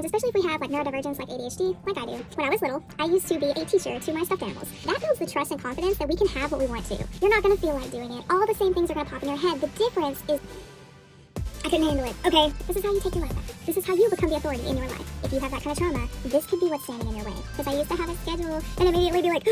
especially if we have like neurodivergence like ADHD, like I do. When I was little, I used to be a teacher to my stuffed animals. That builds the trust and confidence that we can have what we want to. You're not going to feel like doing it. All the same things are going to pop in your head. The difference is I couldn't handle it. Okay, this is how you take your life back. This is how you become the authority in your life. If you have that kind of trauma, this could be what's standing in your way. Because I used to have a schedule and immediately be like,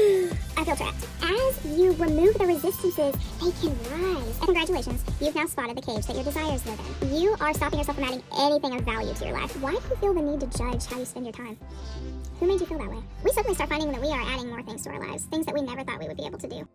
I feel trapped. As you remove the resistances, they can rise. And congratulations, you've now spotted the cage that your desires live in. You are stopping yourself from adding anything of value to your life. Why do you feel the need to judge how you spend your time? Who made you feel that way? We suddenly start finding that we are adding more things to our lives, things that we never thought we would be able to do.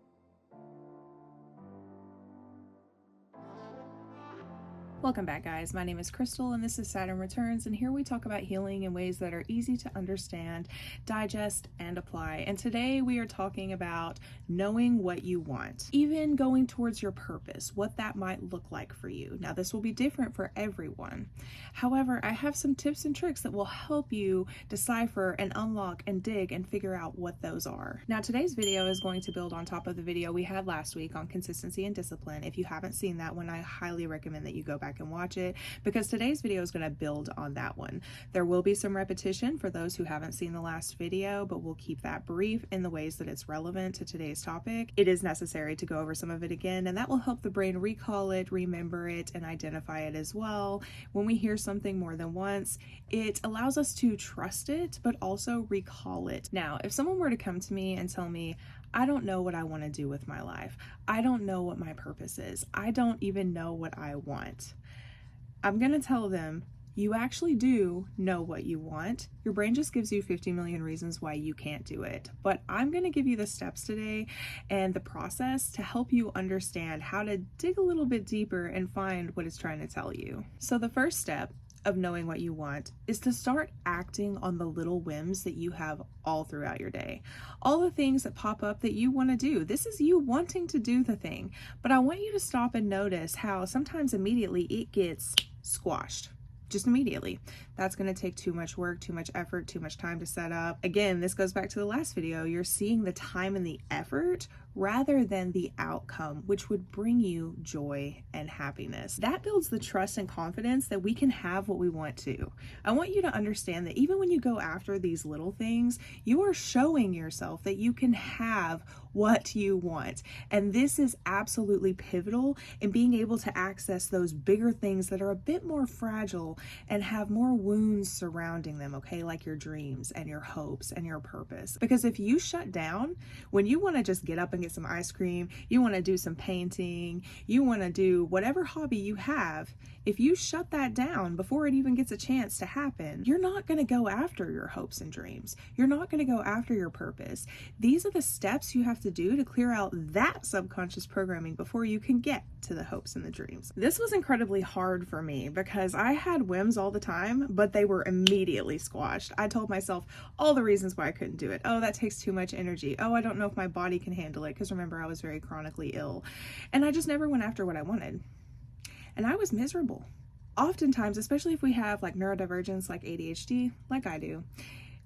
Welcome back, guys. My name is Crystal and this is Saturn Returns, and here we talk about healing in ways that are easy to understand, digest, and apply. And today we are talking about knowing what you want, even going towards your purpose, what that might look like for you. Now, this will be different for everyone. However, I have some tips and tricks that will help you decipher and unlock and dig and figure out what those are. Now, today's video is going to build on top of the video we had last week on consistency and discipline. If you haven't seen that one, I highly recommend that you go back and watch it, because today's video is going to build on that one. There will be some repetition for those who haven't seen the last video, but we'll keep that brief in the ways that it's relevant to today's topic. It is necessary to go over some of it again, and that will help the brain recall it, remember it, and identify it as well. When we hear something more than once, it allows us to trust it, but also recall it. Now, if someone were to come to me and tell me, I don't know what I want to do with my life, I don't know what my purpose is, I don't even know what I want, I'm going to tell them, you actually do know what you want. Your brain just gives you 50 million reasons why you can't do it. But I'm going to give you the steps today and the process to help you understand how to dig a little bit deeper and find what it's trying to tell you. So the first step of knowing what you want is to start acting on the little whims that you have all throughout your day. All the things that pop up that you want to do. This is you wanting to do the thing. But I want you to stop and notice how sometimes immediately it gets squashed. Just immediately. That's going to take too much work, too much effort, too much time to set up. Again, this goes back to the last video. You're seeing the time and the effort rather than the outcome, which would bring you joy and happiness. That builds the trust and confidence that we can have what we want to. I want you to understand that even when you go after these little things, you are showing yourself that you can have what you want. And this is absolutely pivotal in being able to access those bigger things that are a bit more fragile and have more wounds surrounding them, okay? Like your dreams and your hopes and your purpose. Because if you shut down, when you want to just get up and get some ice cream, you want to do some painting, you want to do whatever hobby you have, if you shut that down before it even gets a chance to happen, you're not going to go after your hopes and dreams. You're not going to go after your purpose. These are the steps you have to do to clear out that subconscious programming before you can get to the hopes and the dreams. This was incredibly hard for me because I had whims all the time, but they were immediately squashed. I told myself all the reasons why I couldn't do it. Oh, that takes too much energy. Oh, I don't know if my body can handle it, because remember, I was very chronically ill. And I just never went after what I wanted. And I was miserable. Oftentimes, especially if we have like neurodivergence, like ADHD, like I do,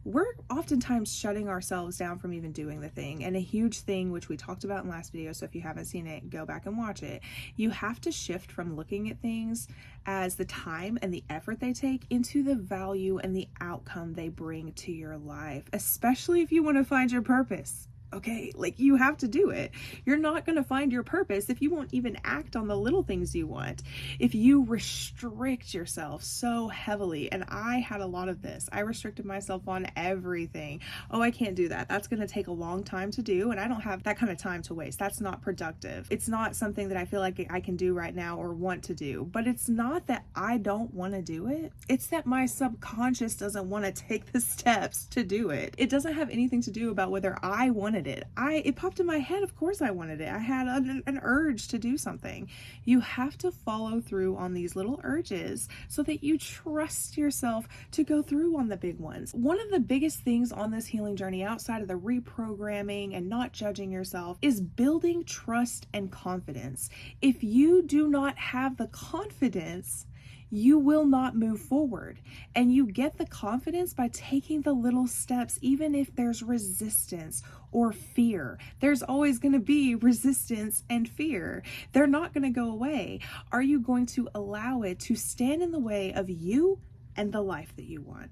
we're oftentimes shutting ourselves down from even doing the thing. And a huge thing, which we talked about in last video, so if you haven't seen it, go back and watch it. You have to shift from looking at things as the time and the effort they take into the value and the outcome they bring to your life, especially if you want to find your purpose. Okay, like you have to do it. You're not going to find your purpose if you won't even act on the little things you want. If you restrict yourself so heavily, and I had a lot of this, I restricted myself on everything. Oh, I can't do that. That's going to take a long time to do, and I don't have that kind of time to waste. That's not productive. It's not something that I feel like I can do right now or want to do. But it's not that I don't want to do it. It's that my subconscious doesn't want to take the steps to do it. It doesn't have anything to do about whether I wanted it. It popped in my head. Of course I wanted it. I had an urge to do something. You have to follow through on these little urges so that you trust yourself to go through on the big ones. One of the biggest things on this healing journey, outside of the reprogramming and not judging yourself, is building trust and confidence. If you do not have the confidence, you will not move forward. And you get the confidence by taking the little steps, even if there's resistance or fear. There's always going to be resistance and fear. They're not going to go away. Are you going to allow it to stand in the way of you and the life that you want?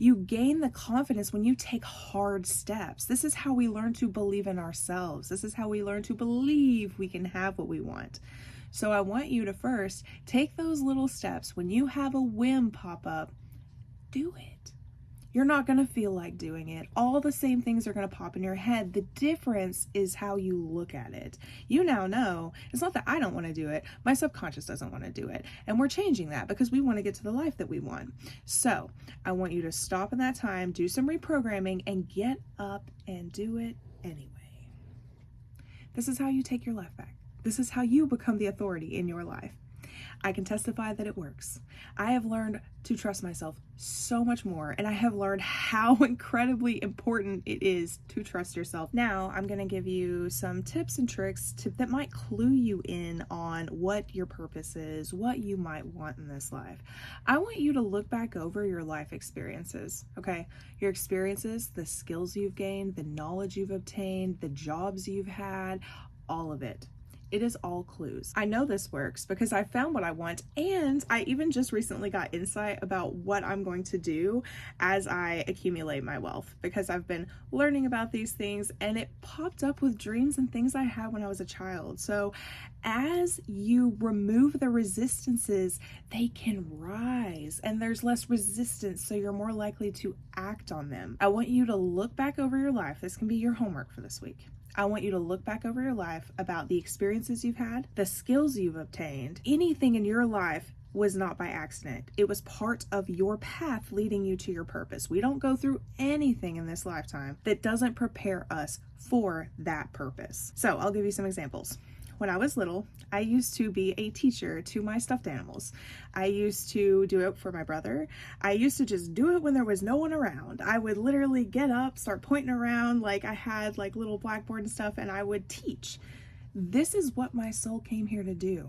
You gain the confidence when you take hard steps. This is how we learn to believe in ourselves. This is how we learn to believe we can have what we want. So I want you to first take those little steps. When you have a whim pop up, do it. You're not going to feel like doing it. All the same things are going to pop in your head. The difference is how you look at it. You now know it's not that I don't want to do it. My subconscious doesn't want to do it. And we're changing that because we want to get to the life that we want. So I want you to stop in that time, do some reprogramming, and get up and do it anyway. This is how you take your life back. This is how you become the authority in your life. I can testify that it works. I have learned to trust myself so much more, and I have learned how incredibly important it is to trust yourself. Now, I'm going to give you some tips and tricks that might clue you in on what your purpose is, what you might want in this life. I want you to look back over your life experiences, okay? Your experiences, the skills you've gained, the knowledge you've obtained, the jobs you've had, all of it. It is all clues. I know this works because I found what I want, and I even just recently got insight about what I'm going to do as I accumulate my wealth, because I've been learning about these things and it popped up with dreams and things I had when I was a child. So as you remove the resistances, they can rise and there's less resistance, so you're more likely to act on them. I want you to look back over your life. This can be your homework for this week. I want you to look back over your life about the experiences you've had, the skills you've obtained. Anything in your life was not by accident. It was part of your path leading you to your purpose. We don't go through anything in this lifetime that doesn't prepare us for that purpose. So I'll give you some examples. When I was little, I used to be a teacher to my stuffed animals. I used to do it for my brother. I used to just do it when there was no one around. I would literally get up, start pointing around like I had like little blackboard and stuff, and I would teach. This is what my soul came here to do.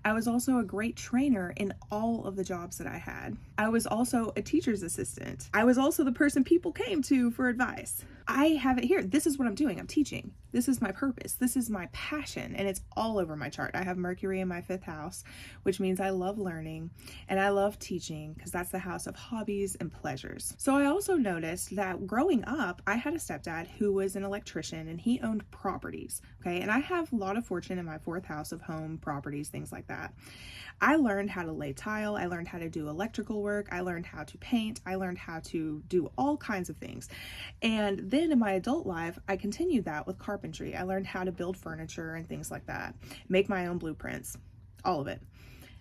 I was also a great trainer in all of the jobs that I had. I was also a teacher's assistant. I was also the person people came to for advice. I have it here. This is what I'm doing. I'm teaching. This is my purpose. This is my passion, and it's all over my chart. I have Mercury in my 5th house, which means I love learning and I love teaching because that's the house of hobbies and pleasures. So I also noticed that growing up, I had a stepdad who was an electrician and he owned properties. Okay. And I have a lot of fortune in my 4th house of home, properties, things like that. I learned how to lay tile. I learned how to do electrical work. I learned how to paint. I learned how to do all kinds of things. And then in my adult life, I continued that with carpentry. I learned how to build furniture and things like that, make my own blueprints, all of it.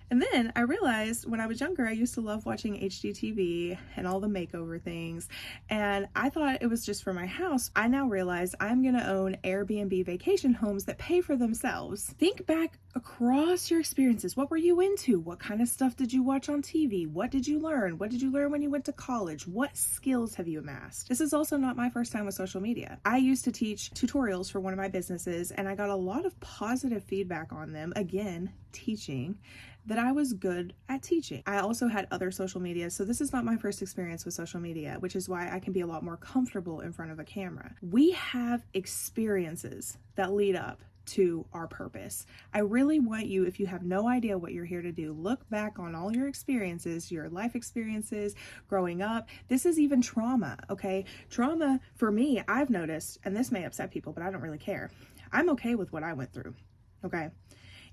And then I realized when I was younger, I used to love watching HGTV and all the makeover things. And I thought it was just for my house. I now realize I'm going to own Airbnb vacation homes that pay for themselves. Think back across your experiences. What were you into? What kind of stuff did you watch on TV? What did you learn? What did you learn when you went to college? What skills have you amassed? This is also not my first time with social media. I used to teach tutorials for one of my businesses, and I got a lot of positive feedback on them. Again, teaching. That I was good at teaching. I also had other social media, so this is not my first experience with social media, which is why I can be a lot more comfortable in front of a camera. We have experiences that lead up to our purpose. I really want you, if you have no idea what you're here to do, look back on all your experiences, your life experiences, growing up. This is even trauma, okay? Trauma, for me, I've noticed, and this may upset people, but I don't really care. I'm okay with what I went through, okay?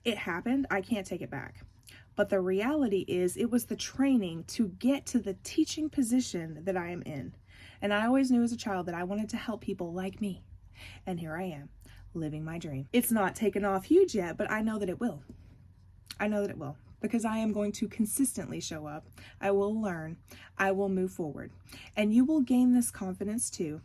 It happened, I can't take it back. But the reality is it was the training to get to the teaching position that I am in. And I always knew as a child that I wanted to help people like me. And here I am, living my dream. It's not taken off huge yet, but I know that it will. I know that it will, because I am going to consistently show up. I will learn. I will move forward. And you will gain this confidence too.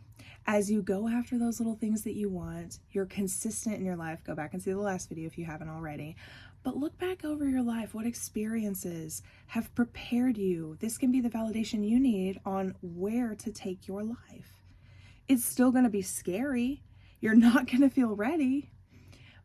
As you go after those little things that you want, you're consistent in your life. Go back and see the last video if you haven't already. But look back over your life. What experiences have prepared you? This can be the validation you need on where to take your life. It's still going to be scary. You're not going to feel ready,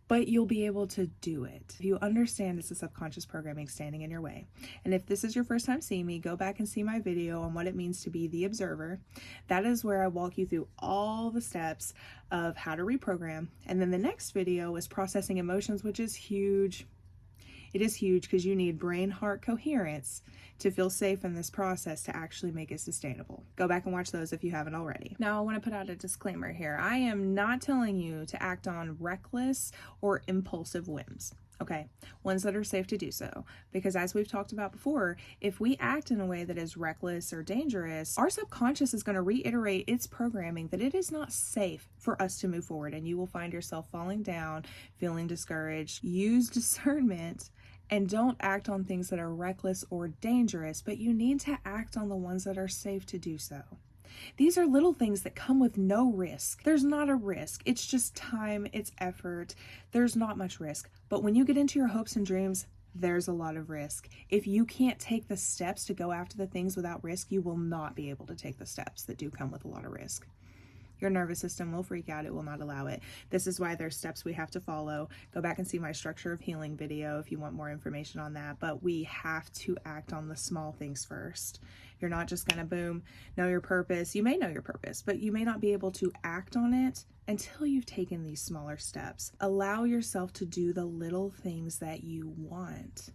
but you'll be able to do it. If you understand it's the subconscious programming standing in your way. And if this is your first time seeing me, go back and see my video on what it means to be the observer. That is where I walk you through all the steps of how to reprogram. And then the next video is processing emotions, which is huge. It is huge because you need brain-heart coherence to feel safe in this process to actually make it sustainable. Go back and watch those if you haven't already. Now, I want to put out a disclaimer here. I am not telling you to act on reckless or impulsive whims. Okay, ones that are safe to do so. Because as we've talked about before, if we act in a way that is reckless or dangerous, our subconscious is going to reiterate its programming that it is not safe for us to move forward, and you will find yourself falling down, feeling discouraged. Use discernment and don't act on things that are reckless or dangerous, but you need to act on the ones that are safe to do so. These are little things that come with no risk. There's not a risk. It's just time, it's effort. There's not much risk. But when you get into your hopes and dreams, there's a lot of risk. If you can't take the steps to go after the things without risk, you will not be able to take the steps that do come with a lot of risk. Your nervous system will freak out. It will not allow it. This is why there's steps we have to follow. Go back and see my structure of healing video if you want more information on that. But we have to act on the small things first. You're not just going to boom, know your purpose. You may know your purpose, but you may not be able to act on it until you've taken these smaller steps. Allow yourself to do the little things that you want.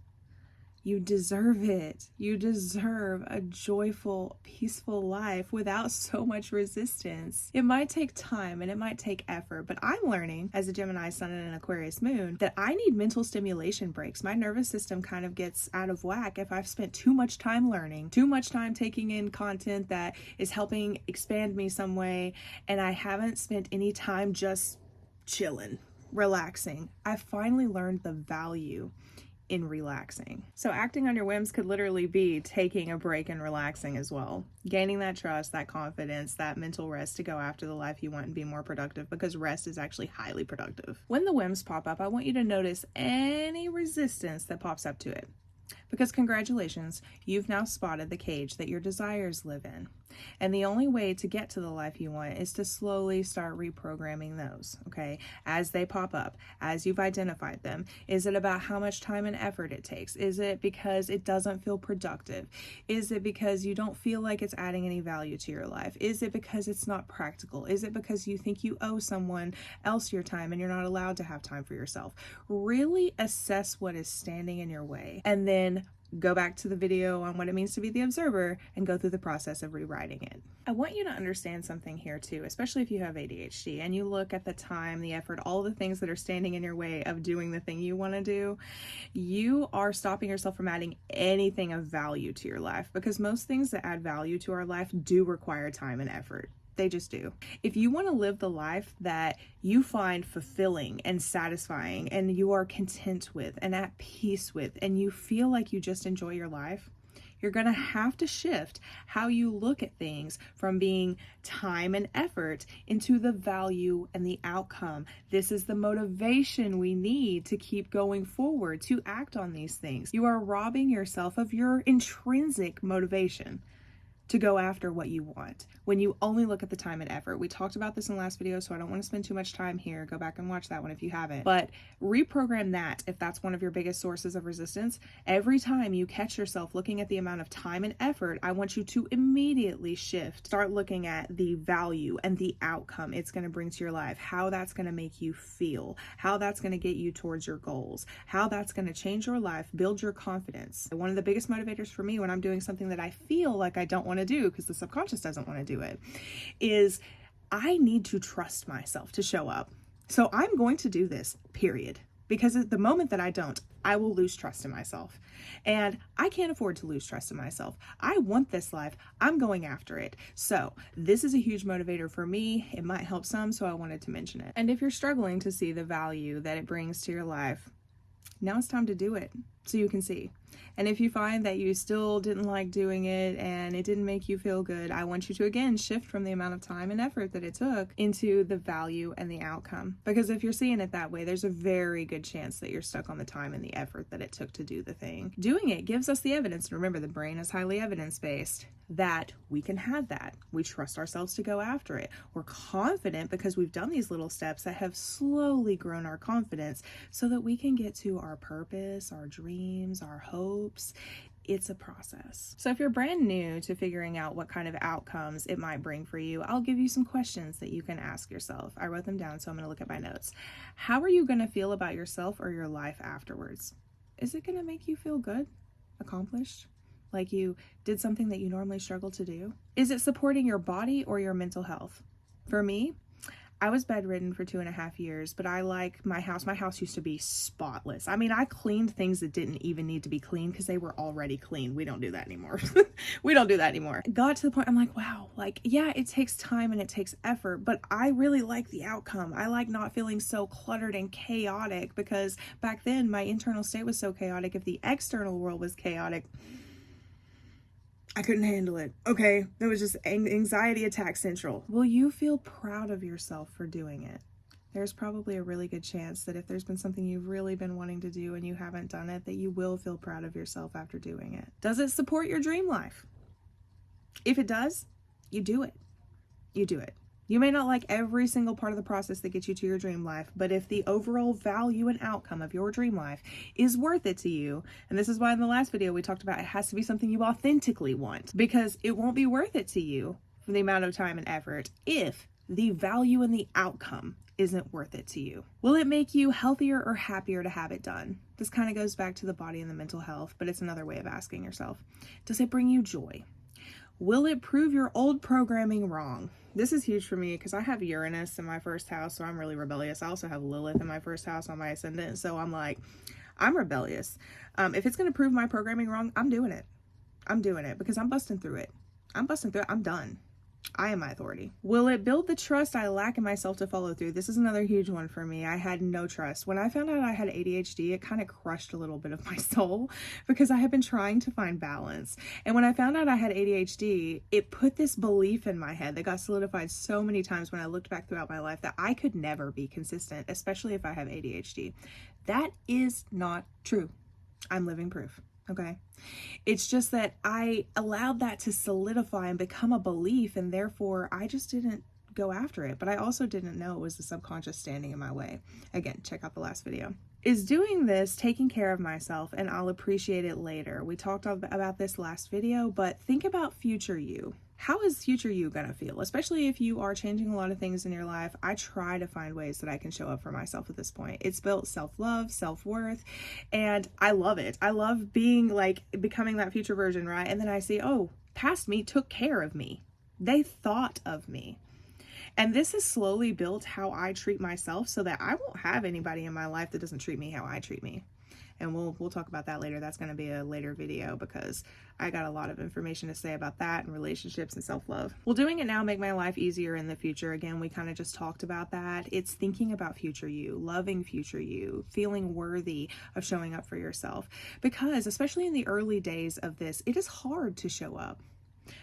You deserve it. You deserve a joyful, peaceful life without so much resistance. It might take time and it might take effort, but I'm learning as a Gemini sun and an Aquarius moon that I need mental stimulation breaks. My nervous system kind of gets out of whack if I've spent too much time learning, too much time taking in content that is helping expand me some way, and I haven't spent any time just chilling, relaxing. I finally learned the value in relaxing. So acting on your whims could literally be taking a break and relaxing as well. Gaining that trust, that confidence, that mental rest to go after the life you want and be more productive, because rest is actually highly productive. When the whims pop up, I want you to notice any resistance that pops up to it. Because congratulations, you've now spotted the cage that your desires live in. And the only way to get to the life you want is to slowly start reprogramming those, okay? As they pop up, as you've identified them. Is it about how much time and effort it takes? Is it because it doesn't feel productive? Is it because you don't feel like it's adding any value to your life? Is it because it's not practical? Is it because you think you owe someone else your time and you're not allowed to have time for yourself? Really assess what is standing in your way, and then go back to the video on what it means to be the observer and go through the process of rewriting it. I want you to understand something here too, especially if you have ADHD and you look at the time, the effort, all the things that are standing in your way of doing the thing you want to do. You are stopping yourself from adding anything of value to your life, because most things that add value to our life do require time and effort. They just do. If you want to live the life that you find fulfilling and satisfying and you are content with and at peace with, and you feel like you just enjoy your life, you're going to have to shift how you look at things from being time and effort into the value and the outcome. This is the motivation we need to keep going forward, to act on these things. You are robbing yourself of your intrinsic motivation to go after what you want when you only look at the time and effort. We talked about this in the last video, so I don't want to spend too much time here. Go back and watch that one if you haven't. But reprogram that if that's one of your biggest sources of resistance. Every time you catch yourself looking at the amount of time and effort, I want you to immediately shift. Start looking at the value and the outcome it's going to bring to your life, how that's going to make you feel, how that's going to get you towards your goals, how that's going to change your life, build your confidence. One of the biggest motivators for me when I'm doing something that I feel like I don't want to do, because the subconscious doesn't want to do it, is I need to trust myself to show up. So I'm going to do this, period. Because at the moment that I don't, I will lose trust in myself. And I can't afford to lose trust in myself. I want this life. I'm going after it. So this is a huge motivator for me. It might help some, so I wanted to mention it. And if you're struggling to see the value that it brings to your life, now it's time to do it so you can see. And if you find that you still didn't like doing it and it didn't make you feel good, I want you to again shift from the amount of time and effort that it took into the value and the outcome. Because if you're seeing it that way, there's a very good chance that you're stuck on the time and the effort that it took to do the thing. Doing it gives us the evidence. And remember, the brain is highly evidence-based, that we can have that. We trust ourselves to go after it. We're confident because we've done these little steps that have slowly grown our confidence so that we can get to our purpose, our dreams, our hopes. It's a process. So if you're brand new to figuring out what kind of outcomes it might bring for you, I'll give you some questions that you can ask yourself. I wrote them down, so I'm going to look at my notes. How are you going to feel about yourself or your life afterwards? is it going to make you feel good, accomplished? Like you did something that you normally struggle to do? Is it supporting your body or your mental health? For me, I was bedridden for 2.5 years, but I like my house. My house used to be spotless. I mean, I cleaned things that didn't even need to be cleaned because they were already clean. We don't do that anymore. We don't do that anymore. Got to the point, I'm like, wow, like, yeah, it takes time and it takes effort, but I really like the outcome. I like not feeling so cluttered and chaotic, because back then my internal state was so chaotic. If the external world was chaotic, I couldn't handle it. Okay, that was just anxiety attack central. Will you feel proud of yourself for doing it? There's probably a really good chance that if there's been something you've really been wanting to do and you haven't done it, that you will feel proud of yourself after doing it. Does it support your dream life? If it does, you do it. You do it. You may not like every single part of the process that gets you to your dream life, but if the overall value and outcome of your dream life is worth it to you, and this is why in the last video we talked about it has to be something you authentically want, because it won't be worth it to you for the amount of time and effort if the value and the outcome isn't worth it to you. Will it make you healthier or happier to have it done? This kind of goes back to the body and the mental health, but it's another way of asking yourself, does it bring you joy? Will it prove your old programming wrong? This is huge for me because I have Uranus in my first house, so I'm really rebellious. I also have Lilith in my first house on my ascendant, so I'm like, I'm rebellious. If it's going to prove my programming wrong, I'm doing it. I'm doing it because I'm busting through it. I'm done. I am my authority. Will it build the trust I lack in myself to follow through? This is another huge one for me. I had no trust. When I found out I had ADHD, it kind of crushed a little bit of my soul because I had been trying to find balance. And when I found out I had ADHD, it put this belief in my head that got solidified so many times when I looked back throughout my life that I could never be consistent, especially if I have ADHD. That is not true. I'm living proof. Okay. It's just that I allowed that to solidify and become a belief, and therefore I just didn't go after it. But I also didn't know it was the subconscious standing in my way. Again, check out the last video. Is doing this taking care of myself and I'll appreciate it later? We talked about this last video, but think about future you. How is future you gonna feel? Especially if you are changing a lot of things in your life. I try to find ways that I can show up for myself at this point. It's built self-love, self-worth, and I love it. I love being like, becoming that future version, right? And then I see, oh, past me took care of me. They thought of me. And this has slowly built how I treat myself so that I won't have anybody in my life that doesn't treat me how I treat me. And we'll talk about that later. That's going to be a later video because I got a lot of information to say about that and relationships and self-love. Will doing it now make my life easier in the future? Again, we kind of just talked about that. It's thinking about future you, loving future you, feeling worthy of showing up for yourself. Because especially in the early days of this, it is hard to show up.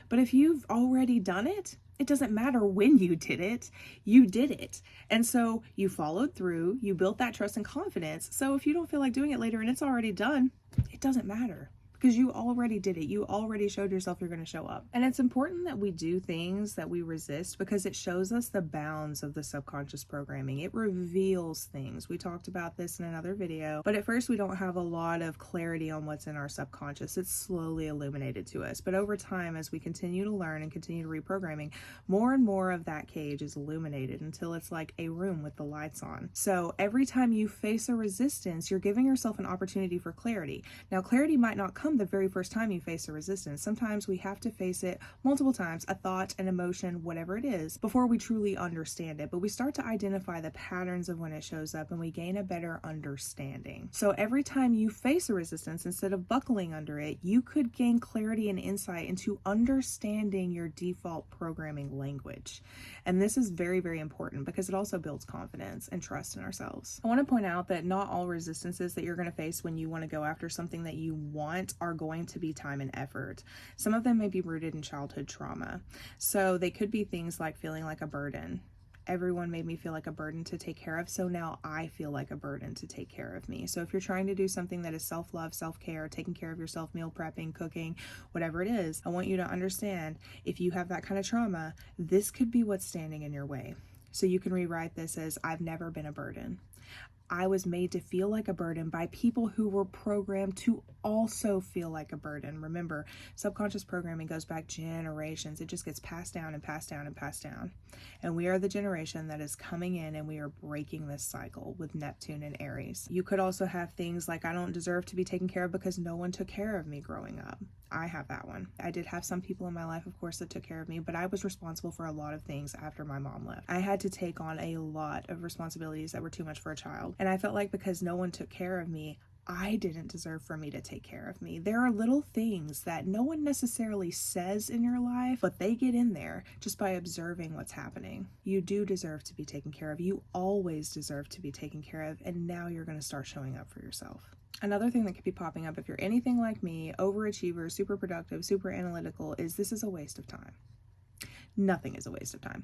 But if you've already done it, it doesn't matter when you did it, you did it. And so you followed through, you built that trust and confidence. So if you don't feel like doing it later and it's already done, it doesn't matter because you already did it. You already showed yourself you're going to show up. And it's important that we do things that we resist because it shows us the bounds of the subconscious programming. It reveals things. We talked about this in another video, but at first we don't have a lot of clarity on what's in our subconscious. It's slowly illuminated to us. But over time, as we continue to learn and continue to reprogramming, more and more of that cage is illuminated until it's like a room with the lights on. So every time you face a resistance, you're giving yourself an opportunity for clarity. Now, clarity might not come the very first time you face a resistance. Sometimes we have to face it multiple times, a thought, an emotion, whatever it is, before we truly understand it. But we start to identify the patterns of when it shows up and we gain a better understanding. So every time you face a resistance, instead of buckling under it, you could gain clarity and insight into understanding your default programming language. And this is very, very important because it also builds confidence and trust in ourselves. I want to point out that not all resistances that you're going to face when you want to go after something that you want are going to be time and effort. Some of them may be rooted in childhood trauma. So they could be things like feeling like a burden. Everyone made me feel like a burden to take care of, so now I feel like a burden to take care of me. So if you're trying to do something that is self-love, self-care, taking care of yourself, meal prepping, cooking, whatever it is, I want you to understand if you have that kind of trauma, this could be what's standing in your way. So you can rewrite this as, I've never been a burden. I was made to feel like a burden by people who were programmed to also feel like a burden. Remember, subconscious programming goes back generations. It just gets passed down and passed down and passed down. And we are the generation that is coming in, and we are breaking this cycle with Neptune and Aries. You could also have things like, I don't deserve to be taken care of because no one took care of me growing up. I have that one. I did have some people in my life, of course, that took care of me, but I was responsible for a lot of things after my mom left. I had to take on a lot of responsibilities that were too much for a child. And I felt like because no one took care of me, I didn't deserve for me to take care of me. There are little things that no one necessarily says in your life, but they get in there just by observing what's happening. You do deserve to be taken care of. You always deserve to be taken care of. And now you're going to start showing up for yourself. Another thing that could be popping up if you're anything like me, overachiever, super productive, super analytical, is this is a waste of time. Nothing is a waste of time.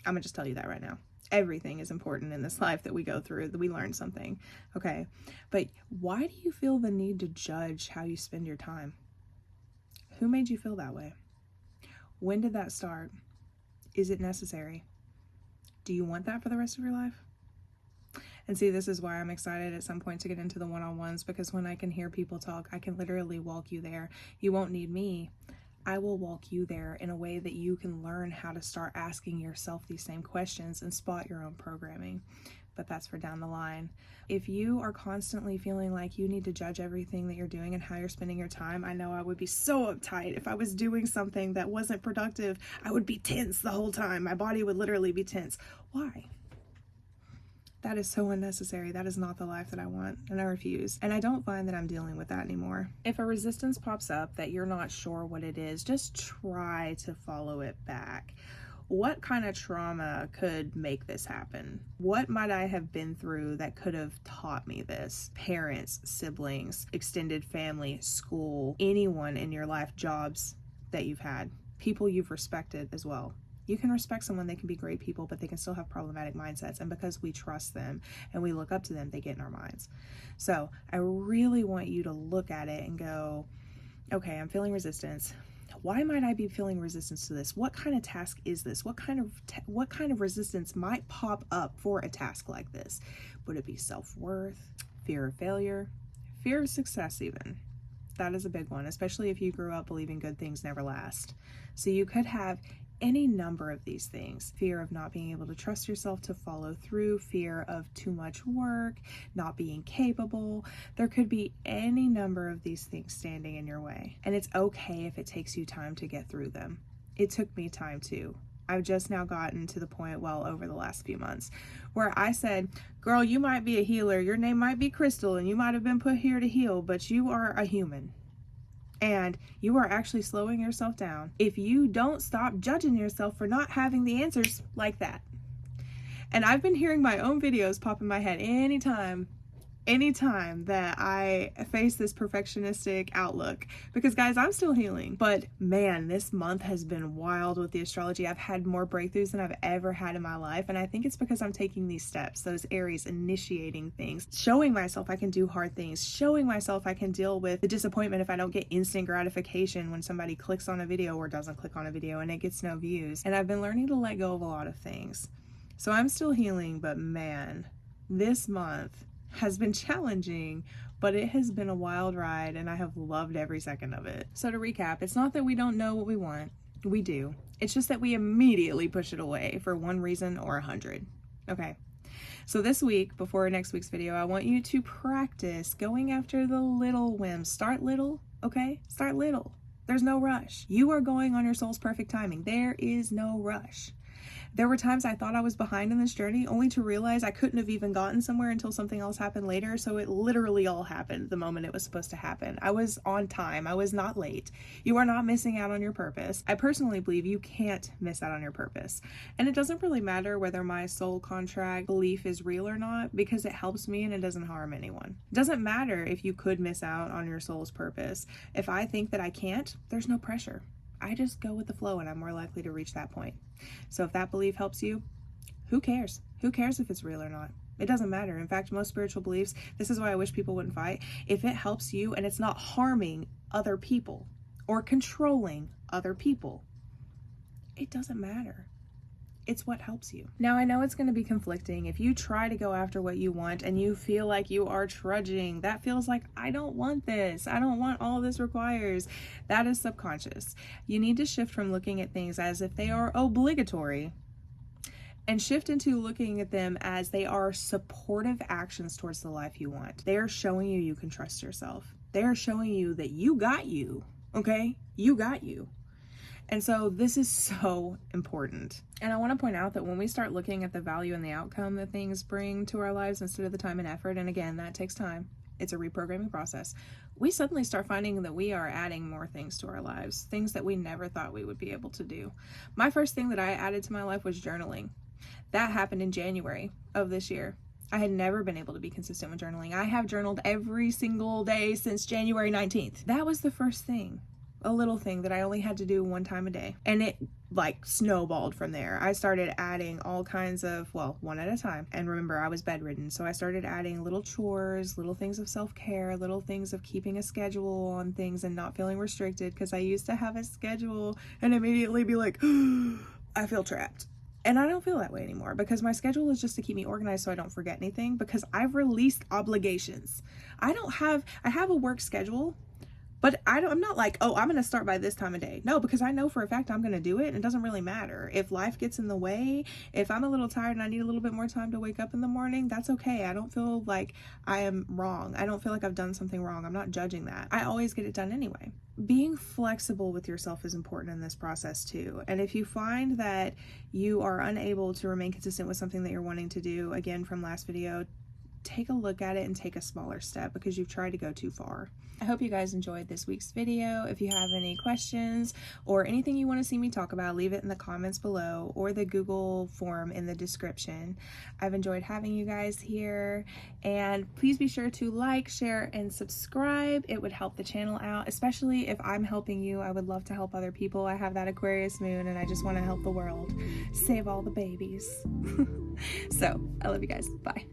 I'm gonna just tell you that right now. Everything is important in this life that we go through, that we learn something, okay? But why do you feel the need to judge how you spend your time? Who made you feel that way? When did that start? Is it necessary? Do you want that for the rest of your life? And see, this is why I'm excited at some point to get into the one-on-ones, because when I can hear people talk, I can literally walk you there. You won't need me. I will walk you there in a way that you can learn how to start asking yourself these same questions and spot your own programming. But that's for down the line. If you are constantly feeling like you need to judge everything that you're doing and how you're spending your time, I know I would be so uptight if I was doing something that wasn't productive. I would be tense the whole time. My body would literally be tense. Why? That is so unnecessary. That is not the life that I want, and I refuse. And I don't find that I'm dealing with that anymore. If a resistance pops up that you're not sure what it is, just try to follow it back. What kind of trauma could make this happen? What might I have been through that could have taught me this? Parents, siblings, extended family, school, anyone in your life, jobs that you've had, people you've respected as well. You can respect someone, they can be great people, but they can still have problematic mindsets. And because we trust them and we look up to them, they get in our minds. So I really want you to look at it and go, okay, I'm feeling resistance. Why might I be feeling resistance to this? What kind of task is this? What kind of resistance might pop up for a task like this? Would it be self-worth, fear of failure, fear of success even? That is a big one, especially if you grew up believing good things never last. So you could have any number of these things. Fear of not being able to trust yourself to follow through, fear of too much work, not being capable. There could be any number of these things standing in your way. And it's okay if it takes you time to get through them. It took me time too. I've just now gotten to the point, well, over the last few months, where I said, girl, you might be a healer. Your name might be Crystal, and you might have been put here to heal, but you are a human. And you are actually slowing yourself down if you don't stop judging yourself for not having the answers like that. And I've been hearing my own videos pop in my head anytime that I face this perfectionistic outlook, because guys, I'm still healing, but man, this month has been wild with the astrology. I've had more breakthroughs than I've ever had in my life, and I think it's because I'm taking these steps, those Aries, initiating things, showing myself I can do hard things, showing myself I can deal with the disappointment if I don't get instant gratification when somebody clicks on a video or doesn't click on a video and it gets no views. And I've been learning to let go of a lot of things. So I'm still healing, but man, this month has been challenging, but it has been a wild ride, and I have loved every second of it. So to recap, it's not that we don't know what we want. We do. It's just that we immediately push it away for one reason or 100. Okay. So this week, before next week's video, I want you to practice going after the little whims. Start little, okay? Start little. There's no rush. You are going on your soul's perfect timing. There is no rush. There were times I thought I was behind in this journey, only to realize I couldn't have even gotten somewhere until something else happened later. So it literally all happened the moment it was supposed to happen. I was on time. I was not late. You are not missing out on your purpose. I personally believe you can't miss out on your purpose. And it doesn't really matter whether my soul contract belief is real or not, because it helps me and it doesn't harm anyone. It doesn't matter if you could miss out on your soul's purpose. If I think that I can't, there's no pressure. I just go with the flow, and I'm more likely to reach that point. So if that belief helps you, who cares? Who cares if it's real or not? It doesn't matter. In fact, most spiritual beliefs, this is why I wish people wouldn't fight. If it helps you and it's not harming other people or controlling other people, it doesn't matter. It's what helps you. Now, I know it's going to be conflicting. If you try to go after what you want and you feel like you are trudging, that feels like, I don't want this. I don't want all this requires. That is subconscious. You need to shift from looking at things as if they are obligatory and shift into looking at them as they are supportive actions towards the life you want. They are showing you you can trust yourself. They are showing you that you got you, okay? You got you. And so this is so important. And I want to point out that when we start looking at the value and the outcome that things bring to our lives instead of the time and effort, and again, that takes time, it's a reprogramming process, we suddenly start finding that we are adding more things to our lives, things that we never thought we would be able to do. My first thing that I added to my life was journaling. That happened in January of this year. I had never been able to be consistent with journaling. I have journaled every single day since January 19th. That was the first thing. A little thing that I only had to do one time a day. And it like snowballed from there. I started adding all kinds of, well, one at a time. And remember, I was bedridden. So I started adding little chores, little things of self-care, little things of keeping a schedule on things and not feeling restricted. Because I used to have a schedule and immediately be like, I feel trapped. And I don't feel that way anymore because my schedule is just to keep me organized so I don't forget anything, because I've released obligations. I have a work schedule, but I'm not like, oh, I'm going to start by this time of day. No, because I know for a fact I'm going to do it. And it doesn't really matter. If life gets in the way, if I'm a little tired and I need a little bit more time to wake up in the morning, that's okay. I don't feel like I am wrong. I don't feel like I've done something wrong. I'm not judging that. I always get it done anyway. Being flexible with yourself is important in this process too. And if you find that you are unable to remain consistent with something that you're wanting to do, again, from last video, take a look at it and take a smaller step because you've tried to go too far. I hope you guys enjoyed this week's video. If you have any questions or anything you want to see me talk about, leave it in the comments below or the Google form in the description. I've enjoyed having you guys here, and please be sure to like, share, and subscribe. It would help the channel out, especially if I'm helping you. I would love to help other people. I have that Aquarius moon and I just want to help the world. Save all the babies. So, I love you guys. Bye.